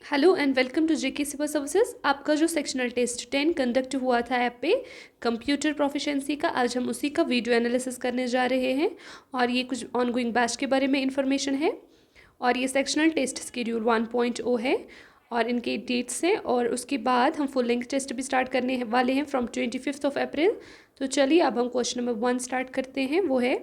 Hello and welcome to JK civil services. आपका जो sectional test 10 conduct हुआ था ऐप पे कंप्यूटर प्रोफिशिएंसी का, आज हम उसी का वीडियो एनालिसिस करने जा रहे हैं और ये कुछ ऑनगोइंग बैच के बारे में इंफॉर्मेशन है। और ये सेक्शनल टेस्ट शेड्यूल 1.0 है और इनके डेट्स हैं और उसके बाद हम फुल लेंथ टेस्ट भी स्टार्ट करने वाले हैं फ्रॉम 25 अप्रैल। तो चलिए अब हम क्वेश्चन नंबर 1 स्टार्ट करते हैं। वो है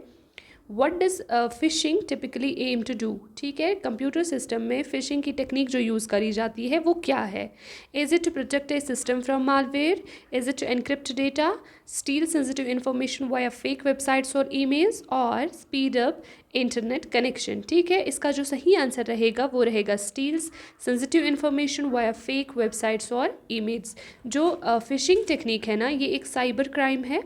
what does phishing typically aim to do. ठीक है, कंप्यूटर सिस्टम में फिशिंग की टेक्निक जो यूज़ करी जाती है वो क्या है। Is it to protect a system from malware, is it to encrypt data, steal sensitive information via fake websites और ईमेल्स, और स्पीड अप इंटरनेट कनेक्शन। ठीक है, इसका जो सही आंसर रहेगा वो रहेगा steals sensitive information via fake websites और ईमेल्स। जो फिशिंग टेक्निक है ना, ये एक साइबर क्राइम है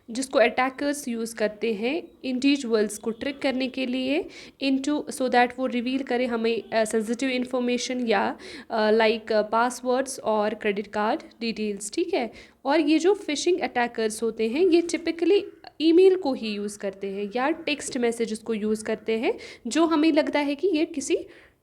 जिसको अटैकर्स यूज़ करते हैं इंडिविजुअल्स को ट्रिक करने के लिए इनटू सो दैट वो रिवील करे हमें सेंसिटिव इन्फॉर्मेशन या लाइक पासवर्ड्स और क्रेडिट कार्ड डिटेल्स। ठीक है, और ये जो फिशिंग अटैकर्स होते हैं ये टिपिकली ईमेल को ही यूज़ करते हैं या टेक्स्ट मैसेजेस को यूज़ करते हैं जो हमें लगता है कि ये किसी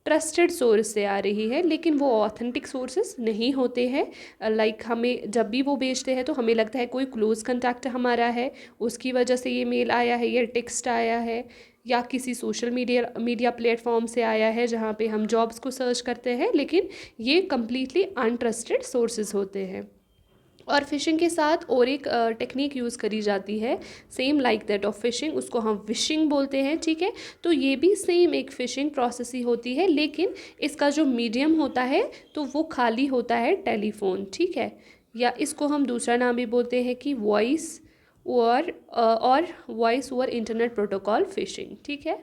ट्रस्टेड सोर्स से आ रही है, लेकिन वो ऑथेंटिक सोर्सेज नहीं होते हैं। लाइक हमें जब भी वो भेजते हैं तो हमें लगता है कोई क्लोज कंटैक्ट हमारा है, उसकी वजह से ये मेल आया है, ये टेक्स्ट आया है, या किसी सोशल मीडिया प्लेटफॉर्म से आया है जहाँ पे हम जॉब्स को सर्च करते हैं, लेकिन ये कम्प्लीटली अनट्रस्टेड सोर्सेज होते हैं। और फिशिंग के साथ और एक टेक्निक यूज़ करी जाती है same like that of fishing, उसको हम विशिंग बोलते हैं। ठीक है, तो ये भी सेम एक फिशिंग प्रोसेस ही होती है, लेकिन इसका जो मीडियम होता है तो वो खाली होता है टेलीफोन। ठीक है, या इसको हम दूसरा नाम भी बोलते हैं कि वॉइस और voice over internet protocol phishing. ठीक है,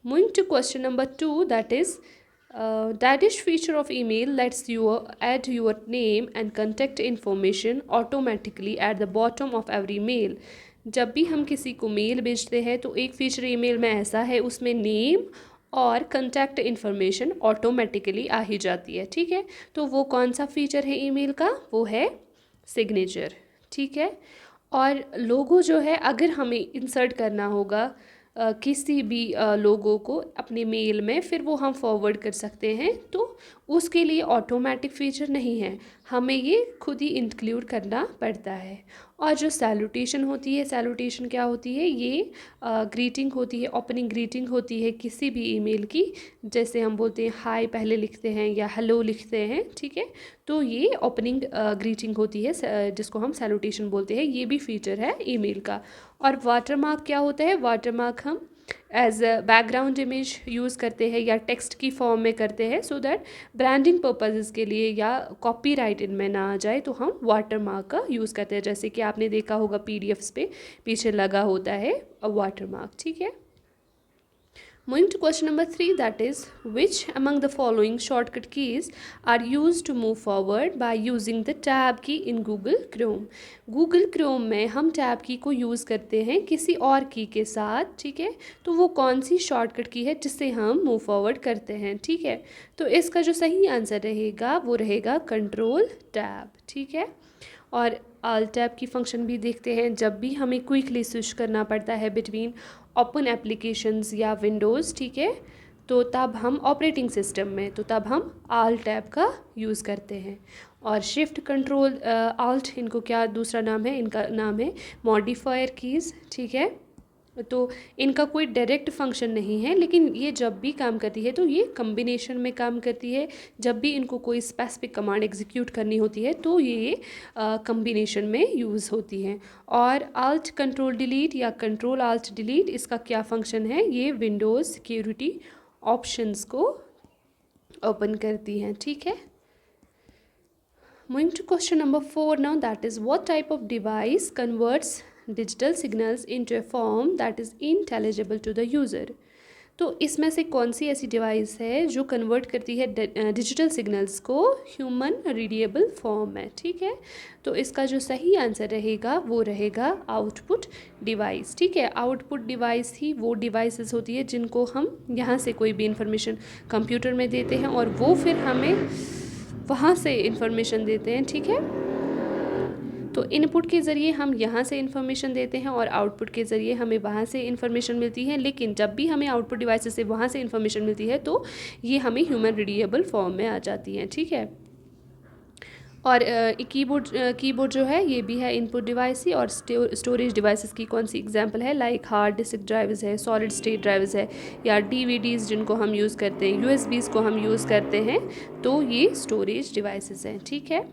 moving to question number 2, that is Dadish feature of email lets you add your name and contact information automatically at the bottom of every mail। जब भी हम किसी को mail भेजते हैं तो एक फीचर ईमेल में ऐसा है, उसमें नेम और कंटैक्ट इन्फॉर्मेशन ऑटोमेटिकली आ ही जाती है। ठीक है, तो वो कौन सा फीचर है ईमेल का, वो है सिग्नेचर। ठीक है, और लोगो जो है अगर हमें इंसर्ट करना होगा किसी भी लोगों को अपने मेल में, फिर वो हम फॉरवर्ड कर सकते हैं, तो उसके लिए ऑटोमेटिक फीचर नहीं है, हमें ये खुद ही इंक्लूड करना पड़ता है। और जो सैल्यूटेशन होती है, सैल्यूटेशन क्या होती है, ये ग्रीटिंग होती है, ओपनिंग ग्रीटिंग होती है किसी भी ईमेल की। जैसे हम बोलते हैं हाय पहले लिखते हैं या हेलो लिखते हैं। ठीक है, तो ये ओपनिंग ग्रीटिंग होती है जिसको हम सैल्यूटेशन बोलते हैं, ये भी फीचर है ईमेल का। और वाटरमार्क क्या होता है, वाटरमार्क हम as a background image use करते हैं या टेक्स्ट की फॉर्म में करते हैं सो दैट ब्रांडिंग पर्पसेस के लिए या कॉपीराइट इनमें ना आ जाए, तो हम वाटरमार्क का यूज़ करते हैं। जैसे कि आपने देखा होगा पीडीएफ्स पे पीछे लगा होता है वाटरमार्क। ठीक है, moving to question number 3, that is which among the following shortcut keys are used to move forward by using the tab key in Google Chrome। Google Chrome में हम टैब की को यूज़ करते हैं किसी और की के साथ। ठीक है, तो वो कौन सी शॉर्टकट की है जिससे हम मूव फॉरवर्ड करते हैं। ठीक है, तो इसका जो सही आंसर रहेगा वो रहेगा कंट्रोल टैब। ठीक है, और ऑल टैब की फंक्शन भी देखते हैं, जब भी हमें क्विकली स्विच करना पड़ता है बिटवीन ओपन एप्लीकेशंस या विंडोज़। ठीक है, तो तब हम ऑपरेटिंग सिस्टम में, तो तब हम ऑल टैब का यूज़ करते हैं। और शिफ्ट कंट्रोल ऑल्ट, इनको क्या दूसरा नाम है, इनका नाम है मॉडिफायर कीज़। ठीक है, तो इनका कोई डायरेक्ट फंक्शन नहीं है, लेकिन ये जब भी काम करती है तो ये कम्बिनेशन में काम करती है। जब भी इनको कोई स्पेसिफिक कमांड एग्जीक्यूट करनी होती है तो ये कम्बिनेशन में यूज़ होती हैं। और आल्ट कंट्रोल डिलीट या कंट्रोल आल्ट डिलीट, इसका क्या फंक्शन है, ये विंडोज़ सिक्योरिटी ऑप्शंस को ओपन करती हैं। ठीक है, moving to question number 4 now, that is what type of device converts digital signals into a form that is intelligible to the user। तो इसमें से कौन सी ऐसी डिवाइस है जो कन्वर्ट करती है डिजिटल सिग्नल्स को ह्यूमन रीडेबल फॉर्म में। ठीक है, तो इसका जो सही आंसर रहेगा वो रहेगा आउटपुट डिवाइस। ठीक है, आउटपुट डिवाइस ही वो डिवाइसेस होती है जिनको हम यहाँ से कोई भी इंफॉर्मेशन कंप्यूटर में देते हैं और वो फिर हमें वहाँ से इंफॉर्मेशन देते हैं। ठीक है, तो इनपुट के ज़रिए हम यहाँ से इन्फॉर्मेशन देते हैं और आउटपुट के ज़रिए हमें वहाँ से इन्फॉर्मेशन मिलती है, लेकिन जब भी हमें आउटपुट डिवाइस से वहाँ से इन्फॉर्मेशन मिलती है तो ये हमें ह्यूमन रीडेबल फॉर्म में आ जाती हैं, ठीक है। और कीबोर्ड जो है ये भी है इनपुट डिवाइस ही, और स्टोरेज डिवाइसेस की कौन सी एग्जांपल है, लाइक हार्ड डिस्क ड्राइव्स है, सॉलिड स्टेट ड्राइव्स है, या डीवीडीज़ जिनको हम यूज़ करते हैं, यूएसबीज़ को हम यूज़ करते हैं, तो ये स्टोरेज डिवाइसेस हैं, ठीक है।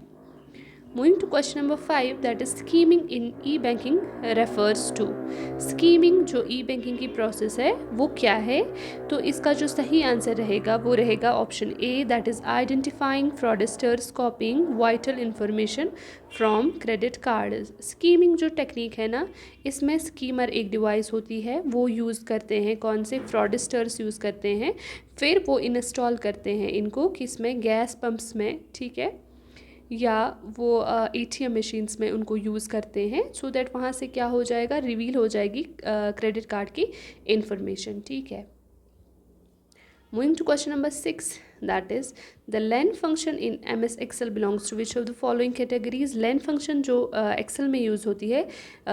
Moving to question number 5, that is scheming in e-banking refers to. Scheming जो e-banking की प्रोसेस है वो क्या है, तो इसका जो सही आंसर रहेगा वो रहेगा option A, that is identifying fraudsters copying vital information from credit card. Skimming जो टेक्निक है ना, इसमें स्कीमर एक डिवाइस होती है, वो यूज़ करते हैं, कौन से फ्रॉडस्टर्स यूज़ करते हैं, फिर वो इंस्टॉल करते हैं इनको किसमें, गैस पंप्स में, ठीक है, या वो एटीएम मशीन्स में उनको यूज़ करते हैं, सो दैट वहाँ से क्या हो जाएगा, रिवील हो जाएगी क्रेडिट कार्ड की इंफॉर्मेशन, ठीक है। Moving to question number 6, that is the len function in MS Excel belongs to which of the following categories. len function जो एक्सेल में यूज़ होती है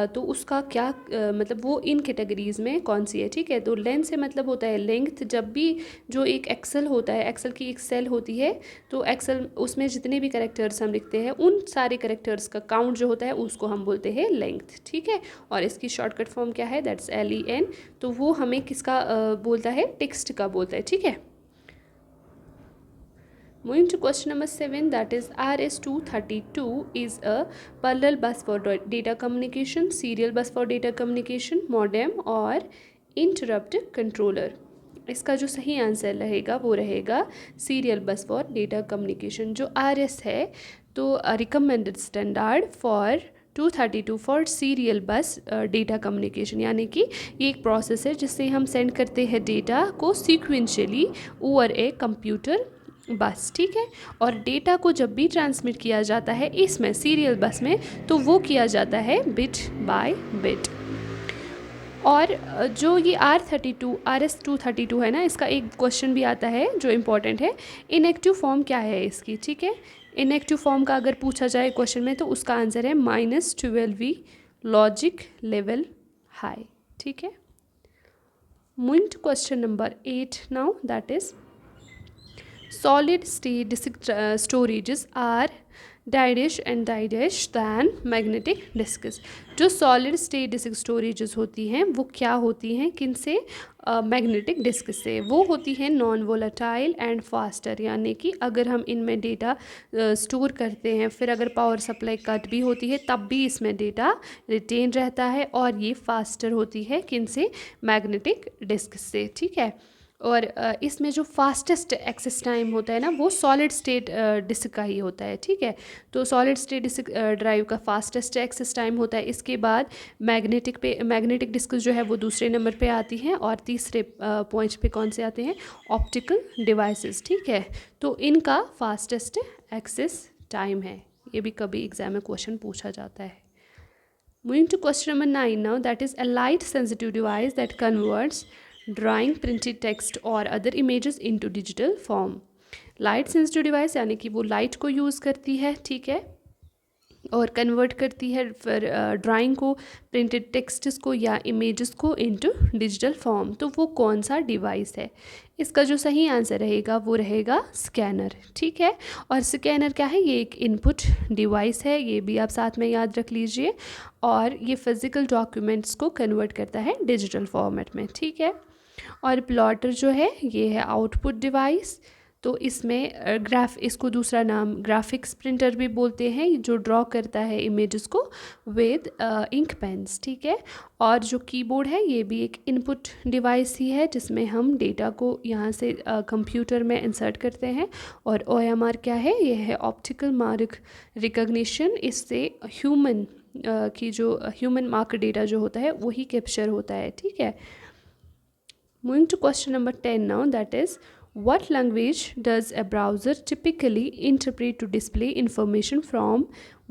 तो उसका क्या मतलब वो इन कैटेगरीज़ में कौन सी है, ठीक है। तो len से मतलब होता है लेंथ। जब भी जो एक एक्सेल होता है, एक्सेल की एक सेल होती है, तो एक्सेल उसमें जितने भी कैरेक्टर्स हम लिखते हैं उन सारे कैरेक्टर्स का काउंट जो होता है उसको हम बोलते हैं लेंथ, ठीक है। और इसकी शॉर्टकट फॉर्म क्या है, दैट्स LEN। तो वो हमें किसका बोलता है, टेक्स्ट का बोलता है, ठीक है। Moving to question number 7, that is RS-232 is a parallel bus for data communication, serial bus for data communication, modem और interrupt controller। इसका जो सही आंसर रहेगा वो रहेगा सीरियल बस फॉर डेटा कम्युनिकेशन। जो RS है तो recommended standard for 232 for serial बस डेटा कम्युनिकेशन, यानी कि ये एक प्रोसेस है जिससे हम सेंड करते हैं डेटा को सीक्वेंशियली ओवर ए कंप्यूटर बस, ठीक है। और डेटा को जब भी ट्रांसमिट किया जाता है इसमें सीरियल बस में, तो वो किया जाता है बिट बाय बिट। और जो ये RS-232 है ना, इसका एक क्वेश्चन भी आता है जो इम्पोर्टेंट है, इनएक्टिव फॉर्म क्या है इसकी, ठीक है। इनएक्टिव फॉर्म का अगर पूछा जाए क्वेश्चन में तो उसका आंसर है -12V लॉजिक लेवल हाई, ठीक है। Moving to question number 8 now, that is solid state disk storages are dash and dash than magnetic disks। जो solid state disk storages होती हैं वो क्या होती हैं, किन से, मैग्नेटिक डिस्क से। वो होती हैं नॉन वोलेटाइल एंड फास्टर, यानी कि अगर हम इनमें डेटा स्टोर करते हैं, फिर अगर पावर सप्लाई कट भी होती है तब भी इसमें डेटा रिटेन रहता है, और ये फास्टर होती है किन से, मैग्नेटिक डिस्क से, ठीक है। और इसमें जो फास्टेस्ट एक्सेस टाइम होता है ना वो सॉलिड स्टेट डिस्क का ही होता है, ठीक है। तो सॉलिड स्टेट डिस्क ड्राइव का फास्टेस्ट एक्सेस टाइम होता है। इसके बाद मैग्नेटिक डिस्क जो है वो दूसरे नंबर पे आती हैं, और तीसरे पॉइंट पे कौन से आते हैं, ऑप्टिकल डिवाइसेस, ठीक है। तो इनका फास्टेस्ट एक्सेस टाइम है, ये भी कभी एग्जाम में क्वेश्चन पूछा जाता है। Moving to question number 9 now, that is a light sensitive device that converts drawing, printed text और other images into digital form। Light sensitive device यानी कि वो लाइट को यूज़ करती है, ठीक है, और कन्वर्ट करती है फिर ड्राइंग को, प्रिंटेड टेक्स्ट्स को या इमेजेस को इनटू डिजिटल फॉर्म। तो वो कौन सा डिवाइस है, इसका जो सही आंसर रहेगा वो रहेगा स्कैनर, ठीक है। और स्कैनर क्या है, ये एक इनपुट डिवाइस है, ये भी आप साथ में याद रख लीजिए, और ये फिज़िकल डॉक्यूमेंट्स को कन्वर्ट करता है डिजिटल फॉर्मेट में, ठीक है। और प्लॉटर जो है ये है आउटपुट डिवाइस। तो इसमें इसको दूसरा नाम ग्राफिक्स प्रिंटर भी बोलते हैं, जो ड्रॉ करता है इमेजेस को विद इंक पेन्स, ठीक है। और जो कीबोर्ड है ये भी एक इनपुट डिवाइस ही है, जिसमें हम डेटा को यहाँ से कंप्यूटर में इंसर्ट करते हैं। और OMR क्या है, ये है ऑप्टिकल मार्क रिकग्निशन। इससे ह्यूमन की जो ह्यूमन मार्क डेटा जो होता है वही कैप्चर होता है, ठीक है। Moving to question number 10 now, that is what language does a browser typically interpret to display information from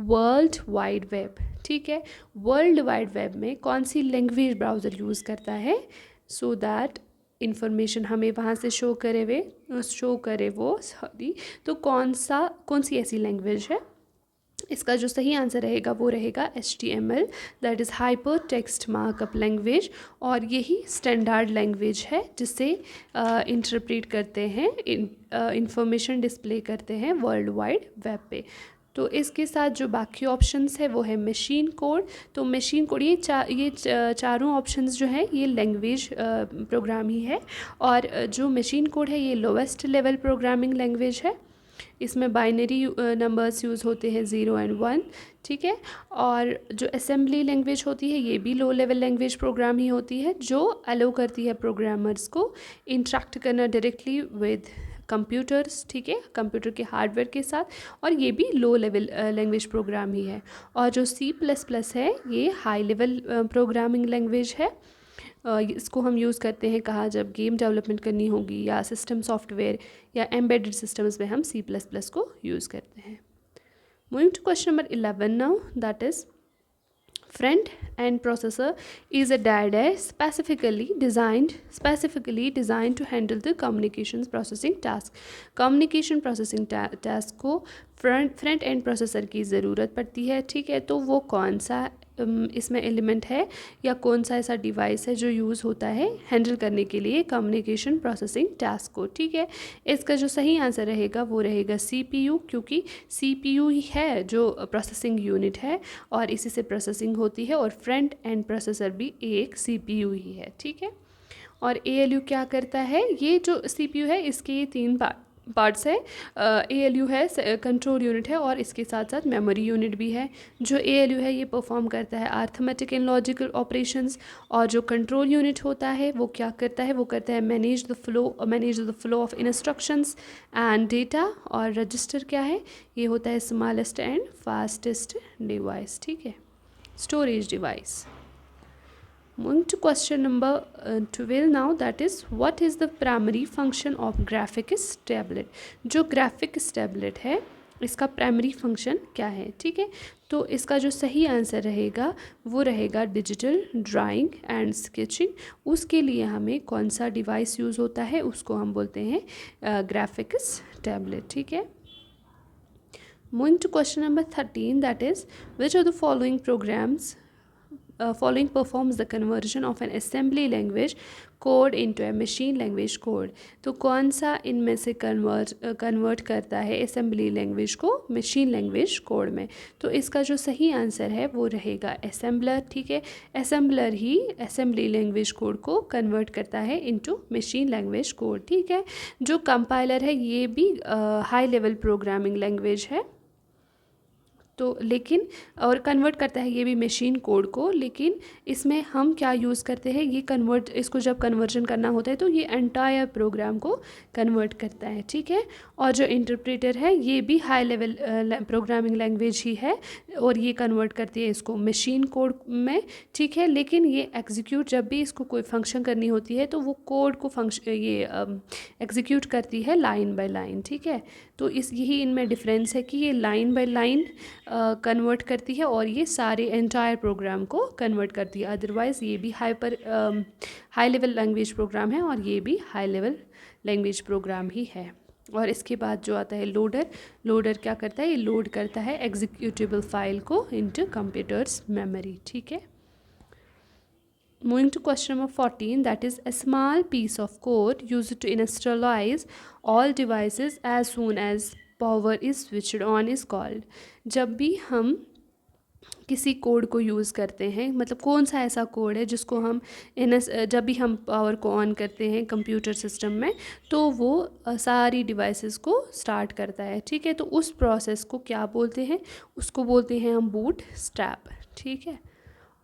World Wide Web, ठीक है। वर्ल्ड वाइड वेब में कौन सी लैंग्वेज ब्राउज़र यूज़ करता है सो दैट इंफॉर्मेशन हमें वहाँ से शो करे वो, सॉरी। तो कौन सी ऐसी लैंग्वेज है, इसका जो सही आंसर रहेगा वो रहेगा HTML, that is hyper text markup language. और यही स्टैंडर्ड लैंग्वेज है जिससे इंटरप्रेट करते हैं, इंफॉर्मेशन डिस्प्ले करते हैं वर्ल्ड वाइड वेब पे। तो इसके साथ जो बाकी ऑप्शंस है वो है मशीन कोड। तो मशीन कोड ये चारों ऑप्शंस जो हैं ये लैंग्वेज प्रोग्राम ही है। और जो मशीन कोड है ये लोवेस्ट लेवल प्रोग्रामिंग लैंग्वेज है। इसमें बाइनरी नंबर्स यूज़ होते हैं 0 और 1, ठीक है। और जो असेंबली लैंग्वेज होती है ये भी लो लेवल लैंग्वेज प्रोग्राम ही होती है, जो अलो करती है प्रोग्रामर्स को इंटरेक्ट करना डायरेक्टली विद कंप्यूटर्स, ठीक है, कंप्यूटर के हार्डवेयर के साथ। और ये भी लो लेवल लैंग्वेज प्रोग्राम ही है। और जो C++ है ये हाई लेवल प्रोग्रामिंग लैंग्वेज है। इसको हम यूज़ करते हैं कहाँ, जब गेम डेवलपमेंट करनी होगी या सिस्टम सॉफ्टवेयर या एम्बेडेड सिस्टम्स में हम C++ को यूज़ करते हैं। Moving to question number 11 now, that is front end processor is a DAD specifically designed to handle the communications processing task। communication processing task को फ्रंट एंड प्रोसेसर की ज़रूरत पड़ती है, ठीक है। तो वो कौन सा इसमें एलिमेंट है या कौन सा ऐसा डिवाइस है जो यूज़ होता है हैंडल करने के लिए कम्युनिकेशन प्रोसेसिंग टास्क को, ठीक है। इसका जो सही आंसर रहेगा वो रहेगा CPU, क्योंकि CPU ही है जो प्रोसेसिंग यूनिट है और इसी से प्रोसेसिंग होती है। और फ्रंट एंड प्रोसेसर भी एक CPU ही है, ठीक है। और ALU क्या करता है, ये जो CPU है इसके ये 3 पार्ट्स है। ALU है कंट्रोल यूनिट है और इसके साथ साथ मेमोरी यूनिट भी है। जो ALU है ये परफॉर्म करता है अर्थमेटिक एंड लॉजिकल ऑपरेशंस। और जो कंट्रोल यूनिट होता है वो क्या करता है, वो करता है manage the flow of instructions and data. और रजिस्टर क्या है, ये होता है स्मॉलेस्ट एंड फास्टेस्ट डिवाइस, ठीक है, storage device. Moving to question number 12 now, that is what is the primary function of graphics tablet। जो graphics tablet है इसका प्राइमरी फंक्शन क्या है, ठीक है। तो इसका जो सही आंसर रहेगा वो रहेगा डिजिटल ड्राइंग एंड स्केचिंग। उसके लिए हमें कौन सा डिवाइस यूज़ होता है उसको हम बोलते हैं ग्राफिक्स टैबलेट, ठीक है। Moving to question number 13, that is which of the following performs the conversion of an assembly language code into a machine language code। तो कौन सा इनमें से कन्वर्ट करता है असेंबली लैंग्वेज को मशीन लैंग्वेज कोड में। तो इसका जो सही आंसर है वो रहेगा असेंबलर, ठीक है। असेंबलर ही असेंबली लैंग्वेज कोड को कन्वर्ट करता है इनटू मशीन लैंग्वेज कोड, ठीक है। जो कंपाइलर है ये भी हाई लेवल प्रोग्रामिंग लैंग्वेज है, तो लेकिन और कन्वर्ट करता है ये भी मशीन कोड को। लेकिन इसमें हम क्या यूज़ करते हैं, ये इसको जब कन्वर्जन करना होता है तो ये एंटायर प्रोग्राम को कन्वर्ट करता है, ठीक है। और जो इंटरप्रेटर है ये भी हाई लेवल प्रोग्रामिंग लैंग्वेज ही है और ये कन्वर्ट करती है इसको मशीन कोड में, ठीक है। लेकिन ये एग्जीक्यूट जब भी इसको कोई फंक्शन करनी होती है तो वो कोड को एग्जीक्यूट करती है लाइन बाय लाइन, ठीक है। तो यही इनमें डिफरेंस है कि ये लाइन बाय लाइन कन्वर्ट करती है और ये सारे एंटायर प्रोग्राम को कन्वर्ट करती है। अदरवाइज़ ये भी हाई लेवल लैंग्वेज प्रोग्राम है और ये भी हाई लेवल लैंग्वेज प्रोग्राम ही है। और इसके बाद जो आता है लोडर क्या करता है, ये लोड करता है एग्जीक्यूटेबल फाइल को इनटू कंप्यूटर्स मेमोरी, ठीक है। Moving to question number 14, that is a small piece of code used to initialize all devices as soon as power is switched on is called। जब भी हम किसी code को use करते हैं, मतलब कौन सा ऐसा कोड है जिसको हम जब भी हम पावर को ऑन करते हैं कंप्यूटर सिस्टम में तो वो सारी डिवाइसेस को स्टार्ट करता है, ठीक है। तो उस प्रोसेस को क्या बोलते हैं, उसको बोलते हैं हम बूट स्ट्रैप, ठीक है।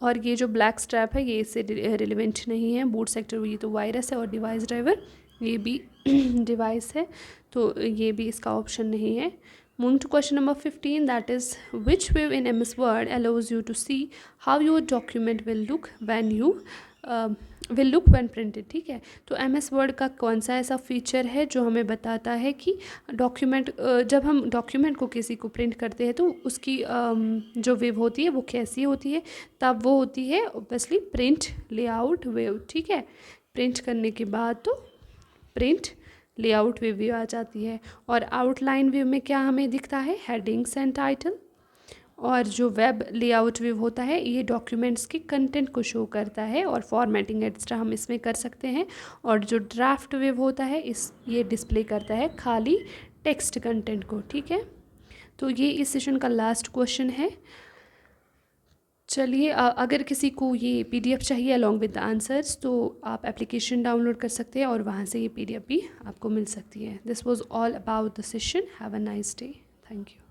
और ये जो ब्लैक स्ट्रैप है ये इससे रिलेवेंट नहीं है। बूट सेक्टर ये तो वायरस है और डिवाइस ड्राइवर ये भी डिवाइस है, तो ये भी इसका ऑप्शन नहीं है। Moving to question number 15, that is which view in MS Word allows you to see how your document will look when printed, ठीक है। तो MS Word का कौन सा ऐसा फीचर है जो हमें बताता है कि जब हम डॉक्यूमेंट को किसी को प्रिंट करते हैं तो उसकी जो वेव होती है वो कैसी होती है, तब वो होती है ऑब्वियसली प्रिंट लेआउट वेव, ठीक है। प्रिंट करने के बाद तो प्रिंट लेआउट व्यू आ जाती है। और आउटलाइन व्यू में क्या हमें दिखता है, हेडिंग्स एंड टाइटल। और जो वेब लेआउट व्यू होता है ये डॉक्यूमेंट्स के कंटेंट को शो करता है और फॉर्मेटिंग एक्स्ट्रा हम इसमें कर सकते हैं। और जो ड्राफ्ट व्यू होता है ये डिस्प्ले करता है खाली टेक्स्ट कंटेंट को। ठीक है, तो ये इस सेशन का लास्ट क्वेश्चन है। चलिए, अगर किसी को ये पीडीएफ चाहिए अलॉन्ग विद द आंसर्स तो आप एप्लीकेशन डाउनलोड कर सकते हैं और वहाँ से ये पीडीएफ भी आपको मिल सकती है। This was all about the session. Have a nice day. Thank you.